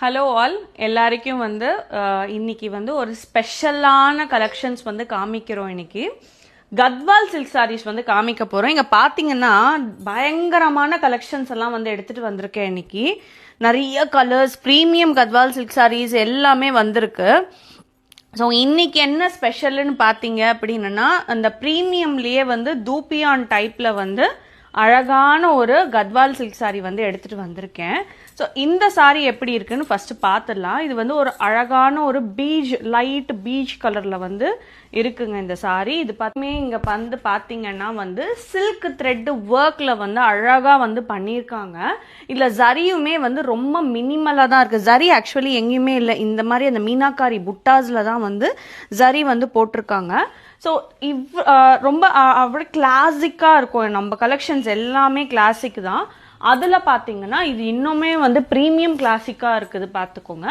Hello all எல்லாருக்கும் இன்னைக்கு ஒரு ஸ்பெஷலான கலெக்ஷன்ஸ் காமிக்கிறோம். இன்னைக்கு கத்வால் சில்க் சாரீஸ் காமிக்க போறோம். இங்க பாத்தீங்கன்னா பயங்கரமான கலெக்ஷன்ஸ் எல்லாம் எடுத்துட்டு வந்திருக்கேன். இன்னைக்கு நிறைய colours, premium Gadwal silk saris எல்லாமே வந்திருக்கு. ஸோ இன்னைக்கு என்ன ஸ்பெஷல்னு பார்த்தீங்க அப்படின்னா, அந்த ப்ரீமியம்லேயே தூப்பியான் டைப்பில் அழகான ஒரு கத்வால் சில்க் சாரி எடுத்துட்டு வந்திருக்கேன். ஸோ இந்த சாரி எப்படி இருக்குன்னு ஃபர்ஸ்ட் பார்த்துடலாம். இது ஒரு அழகான ஒரு பீச், லைட் பீச் கலர்ல இருக்குங்க இந்த சாரி. இது பார்த்துமே இங்க பார்த்தீங்கன்னா சில்க் த்ரெட் ஒர்க்ல அழகா பண்ணியிருக்காங்க. இதுல ஜரியுமே ரொம்ப மினிமலா தான் இருக்கு. ஜரி ஆக்சுவலி எங்கேயுமே இல்லை. இந்த மாதிரி அந்த மீனாக்காரி புட்டாஸ்ல தான் ஜரி போட்டிருக்காங்க. ஸோ ரொம்ப அவ்வளோ கிளாசிக்காக இருக்கும். நம்ம கலெக்ஷன்ஸ் எல்லாமே கிளாசிக் தான். அதில் பார்த்தீங்கன்னா இது இன்னுமே ப்ரீமியம் கிளாசிக்காக இருக்குது. பார்த்துக்கோங்க.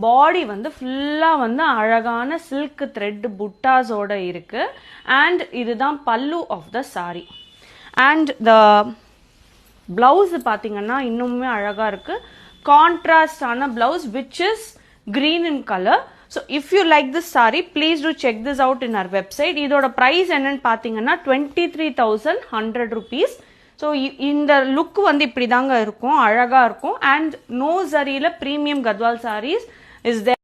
பாடி ஃபுல்லாக அழகான சில்க் த்ரெட் புட்டாஸோட இருக்கு. அண்ட் இதுதான் pallu of the sari. And the blouse பார்த்தீங்கன்னா இன்னுமே அழகாக இருக்கு. கான்ட்ராஸ்டான blouse which is green in color. So if you like this saree, please do check this out in our website. இதோட price என்னன்னு பார்த்தீங்கன்னா 23,100 rupees. ஸோ இந்த லுக் இப்படி தாங்க இருக்கும், அழகா இருக்கும். அண்ட் நோ ஜரியில premium Gadwal saris is there.